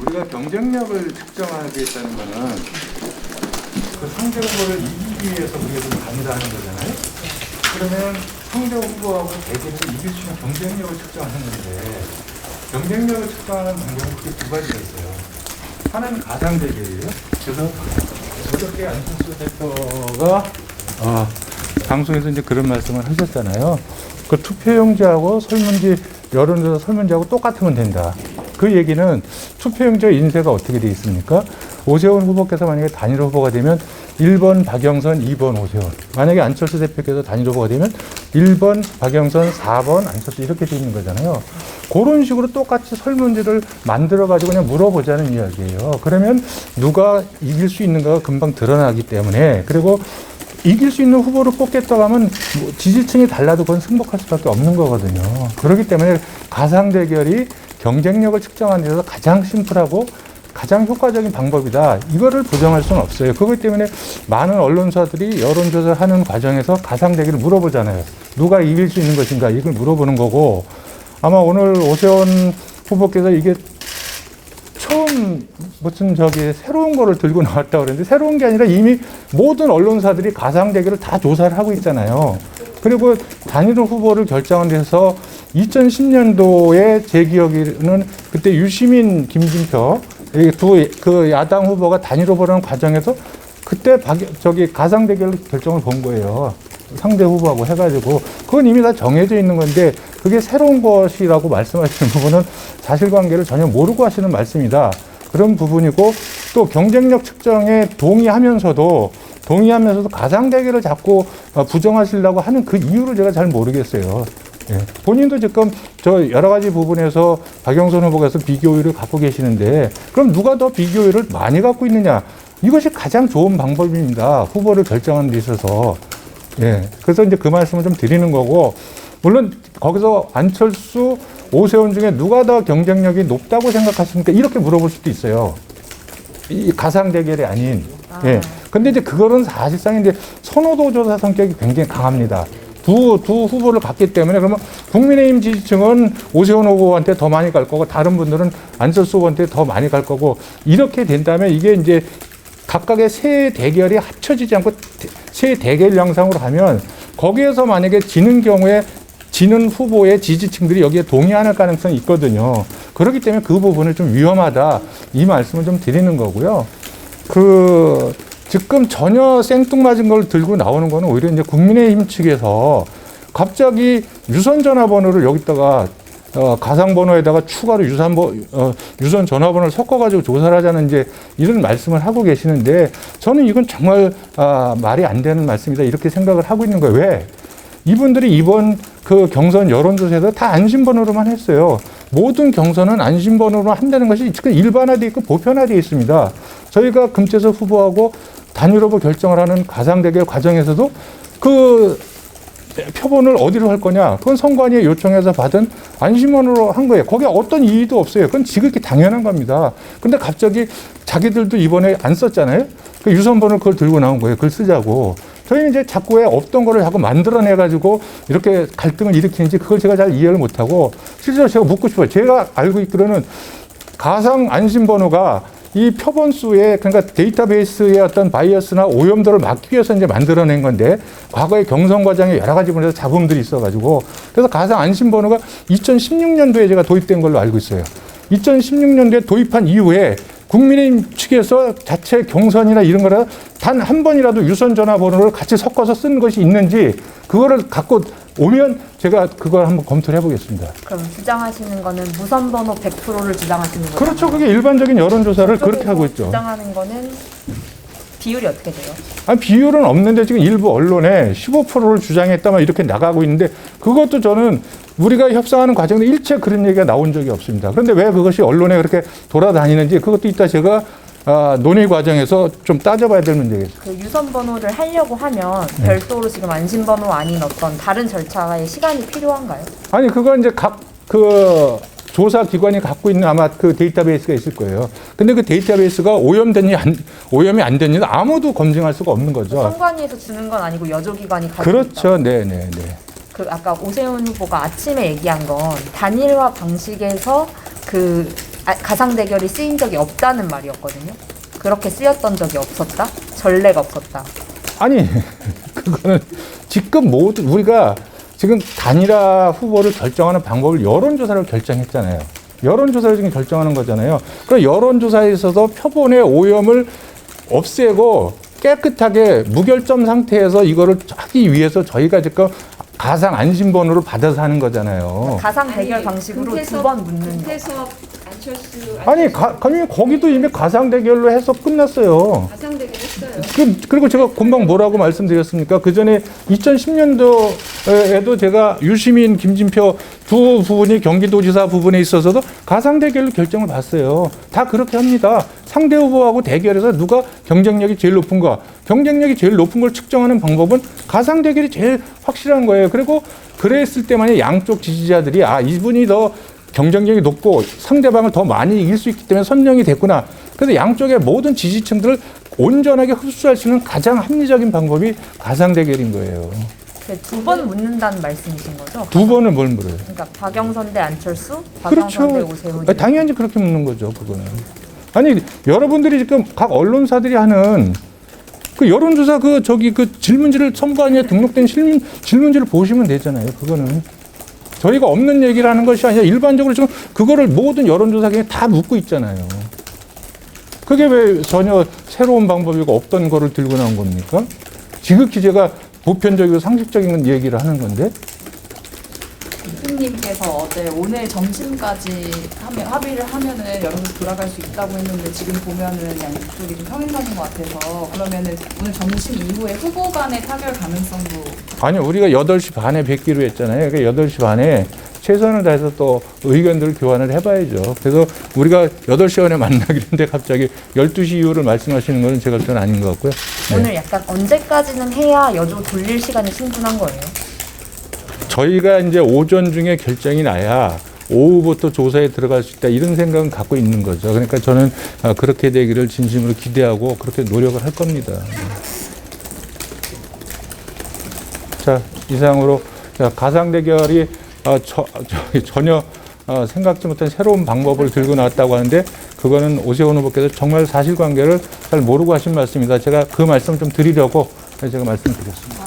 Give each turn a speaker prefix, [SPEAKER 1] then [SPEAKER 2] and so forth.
[SPEAKER 1] 우리가 경쟁력을 측정하겠다는 거는 그 상대 후보를 이기기 위해서 우리가 좀 간다는 거잖아요. 그러면 상대 후보하고 대결을 이길 수 있는 경쟁력을 측정하는 건데, 경쟁력을 측정하는 방법은 크게 두 가지가 있어요. 하나는 가상 대결이에요. 그래서 어저께 안철수 대표가 방송에서 이제 그런 말씀을 하셨잖아요. 그 투표용지하고 설문지, 여론조사 설문지하고 똑같으면 된다. 그 얘기는 투표용지 인쇄가 어떻게 되어 있습니까? 오세훈 후보께서 만약에 단일 후보가 되면 1번 박영선, 2번 오세훈. 만약에 안철수 대표께서 단일 후보가 되면 1번 박영선, 4번 안철수 이렇게 되어 있는 거잖아요. 그런 식으로 똑같이 설문지를 만들어가지고 그냥 물어보자는 이야기예요. 그러면 누가 이길 수 있는가가 금방 드러나기 때문에, 그리고 이길 수 있는 후보를 뽑겠다고 하면 뭐 지지층이 달라도 그건 승복할 수밖에 없는 거거든요. 그렇기 때문에 가상 대결이 경쟁력을 측정하는 데서 가장 심플하고 가장 효과적인 방법이다. 이거를 부정할 수는 없어요. 그렇기 때문에 많은 언론사들이 여론조사를 하는 과정에서 가상 대결을 물어보잖아요. 누가 이길 수 있는 것인가 이걸 물어보는 거고, 아마 오늘 오세훈 후보께서 이게 처음 무슨 새로운 거를 들고 나왔다고 그랬는데, 새로운 게 아니라 이미 모든 언론사들이 가상 대결을 다 조사를 하고 있잖아요. 그리고 단일 후보를 결정한 데서 2010년도에 제 기억에는 그때 유시민, 김진표 그 야당 후보가 단일 후보라는 과정에서 그때 가상 대결 결정을 본 거예요. 상대 후보하고 해가지고. 그건 이미 다 정해져 있는 건데, 그게 새로운 것이라고 말씀하시는 부분은 사실관계를 전혀 모르고 하시는 말씀이다. 그런 부분이고, 또 경쟁력 측정에 동의하면서도 가상 대결을 자꾸 부정하시려고 하는 그 이유를 제가 잘 모르겠어요. 예. 본인도 지금 저 여러 가지 부분에서 박영선 후보께서 비교율을 갖고 계시는데, 그럼 누가 더 비교율을 많이 갖고 있느냐? 이것이 가장 좋은 방법입니다. 후보를 결정하는 데 있어서. 예. 그래서 이제 그 말씀을 좀 드리는 거고, 물론 거기서 안철수, 오세훈 중에 누가 더 경쟁력이 높다고 생각하십니까? 이렇게 물어볼 수도 있어요. 이 가상 대결이 아닌. 예. 근데 이제 그거는 사실상 이제 선호도 조사 성격이 굉장히 강합니다. 두 후보를 갖기 때문에, 그러면 국민의힘 지지층은 오세훈 후보한테 더 많이 갈 거고, 다른 분들은 안철수 후보한테 더 많이 갈 거고, 이렇게 된다면 이게 이제 각각의 세 대결이 합쳐지지 않고 세 대결 양상으로 가면, 거기에서 만약에 지는 경우에 지는 후보의 지지층들이 여기에 동의하는 가능성이 있거든요. 그렇기 때문에 그 부분을 좀 위험하다, 이 말씀을 좀 드리는 거고요. 지금 전혀 생뚱맞은 걸 들고 나오는 거는 오히려 이제 국민의힘 측에서 갑자기 유선 전화번호를 여기다가 가상 번호에다가 추가로 유선 전화번호를 섞어가지고 조사를 하자는 이제 이런 말씀을 하고 계시는데, 저는 이건 정말 말이 안 되는 말씀이다, 이렇게 생각을 하고 있는 거예요. 왜? 이분들이 이번 그 경선 여론조사에서 다 안심번호로만 했어요. 모든 경선은 안심번호로 한다는 것이 지금 일반화되어 있고 보편화되어 있습니다. 저희가 금태섭 후보하고 단일 후보 결정을 하는 가상 대결 과정에서도 그 표본을 어디로 할 거냐, 그건 선관위에 요청해서 받은 안심번호로 한 거예요. 거기에 어떤 이의도 없어요. 그건 지극히 당연한 겁니다. 근데 갑자기 자기들도 이번에 안 썼잖아요. 그 유선번호를 그걸 들고 나온 거예요. 그걸 쓰자고. 저희는 이제 자꾸 왜 없던 거를 자꾸 만들어내가지고 이렇게 갈등을 일으키는지, 그걸 제가 잘 이해를 못하고, 실제로 제가 묻고 싶어요. 제가 알고 있기로는 가상 안심번호가 이 표본수의, 그러니까 데이터베이스의 어떤 바이어스나 오염도를 막기 위해서 이제 만들어낸 건데, 과거의 경선 과정에 여러 가지 분야에서 잡음들이 있어가지고, 그래서 가상 안심번호가 2016년도에 제가 도입된 걸로 알고 있어요. 2016년도에 도입한 이후에 국민의힘 측에서 자체 경선이나 이런 거라 단 한 번이라도 유선 전화번호를 같이 섞어서 쓴 것이 있는지, 그거를 갖고 오면 제가 그걸 한번 검토를 해보겠습니다.
[SPEAKER 2] 그럼 주장하시는 거는 무선 번호 100%를 주장하시는 거죠?
[SPEAKER 1] 그렇죠. 그게 일반적인 여론조사를 그렇게 하고 있죠.
[SPEAKER 2] 주장하는 거는 비율이 어떻게 돼요?
[SPEAKER 1] 아니, 비율은 없는데 지금 일부 언론에 15%를 주장했다만 이렇게 나가고 있는데, 그것도 저는 우리가 협상하는 과정에 일체 그런 얘기가 나온 적이 없습니다. 그런데 왜 그것이 언론에 그렇게 돌아다니는지, 그것도 이따 제가 논의 과정에서 좀 따져봐야 될 문제겠어요.
[SPEAKER 2] 그 유선 번호를 하려고 하면 별도로 지금 안심 번호 아닌 어떤 다른 절차의 시간이 필요한가요?
[SPEAKER 1] 아니, 그건 이제 각 조사 기관이 갖고 있는 아마 그 데이터베이스가 있을 거예요. 근데 그 데이터베이스가 오염이 안 됐는지 아무도 검증할 수가 없는 거죠.
[SPEAKER 2] 선관위에서 주는 건 아니고 여조기관이 가지고
[SPEAKER 1] 그렇죠.
[SPEAKER 2] 있다.
[SPEAKER 1] 네네네.
[SPEAKER 2] 그 아까 오세훈 후보가 아침에 얘기한 건 단일화 방식에서 그 가상 대결이 쓰인 적이 없다는 말이었거든요. 그렇게 쓰였던 적이 없었다? 전례가 없었다.
[SPEAKER 1] 아니, 그거는 지금 모두 우리가 지금 단일화 후보를 결정하는 방법을 여론조사로 결정했잖아요. 여론조사를 지금 결정하는 거잖아요. 그럼 여론조사에서도 표본의 오염을 없애고 깨끗하게 무결점 상태에서 이거를 하기 위해서 저희가 지금 가상 안심번호를 받아서 하는 거잖아요.
[SPEAKER 2] 가상 대결 방식으로 두 번 묻는 거.
[SPEAKER 3] 김태섭, 안철수,
[SPEAKER 1] 아니, 거기도 이미 가상 대결로 해서 끝났어요.
[SPEAKER 3] 가상 대결 했어요.
[SPEAKER 1] 그리고 제가 금방 뭐라고 말씀드렸습니까? 그 전에 2010년도에도 제가 유시민, 김진표 두 부분이 경기도지사 부분에 있어서도 가상 대결로 결정을 봤어요. 다 그렇게 합니다. 상대 후보하고 대결해서 누가 경쟁력이 제일 높은가? 경쟁력이 제일 높은 걸 측정하는 방법은 가상 대결이 제일 확실한 거예요. 그리고 그랬을 때만이 양쪽 지지자들이 이분이 더 경쟁력이 높고 상대방을 더 많이 이길 수 있기 때문에 선정이 됐구나. 그래서 양쪽의 모든 지지층들을 온전하게 흡수할 수 있는 가장 합리적인 방법이 가상 대결인 거예요.
[SPEAKER 2] 두 번 묻는다는 말씀이신 거죠?
[SPEAKER 1] 두 번을 뭘 물어요?
[SPEAKER 2] 그러니까 박영선 대 안철수, 박영선 대
[SPEAKER 1] 그렇죠.
[SPEAKER 2] 오세훈.
[SPEAKER 1] 당연히 그렇게 묻는 거죠, 그거는. 아니, 여러분들이 지금 각 언론사들이 하는 그 여론조사 그 질문지를 선관위에 등록된 질문지를 보시면 되잖아요, 그거는. 저희가 없는 얘기를 하는 것이 아니라 일반적으로 지금 그거를 모든 여론조사기에 다 묻고 있잖아요. 그게 왜 전혀 새로운 방법이고 없던 거를 들고 나온 겁니까? 지극히 제가 보편적이고 상식적인 얘기를 하는 건데.
[SPEAKER 4] 대표님께서 오늘 점심까지 합의를 하면은 여러분 돌아갈 수 있다고 했는데 지금 보면은 양쪽이 좀 평행선인 것 같아서 그러면은 오늘 점심 이후에 후보 간의 타결 가능성도
[SPEAKER 1] 아니요, 우리가 8시 반에 뵙기로 했잖아요. 그러니까 8시 반에 최선을 다해서 또 의견들을 교환을 해봐야죠. 그래서 우리가 8시 반에 만나기로 했는데 갑자기 12시 이후를 말씀하시는 것은 제가 볼 때는 아닌 것 같고요. 네.
[SPEAKER 2] 오늘 약간 언제까지는 해야 여조 돌릴 시간이 충분한 거예요?
[SPEAKER 1] 저희가 이제 오전 중에 결정이 나야 오후부터 조사에 들어갈 수 있다 이런 생각은 갖고 있는 거죠. 그러니까 저는 그렇게 되기를 진심으로 기대하고 그렇게 노력을 할 겁니다. 자, 이상으로 가상 대결이 전혀 생각지 못한 새로운 방법을 들고 나왔다고 하는데 그거는 오세훈 후보께서 정말 사실관계를 잘 모르고 하신 말씀이다. 제가 그 말씀을 좀 드리려고 제가 말씀드렸습니다.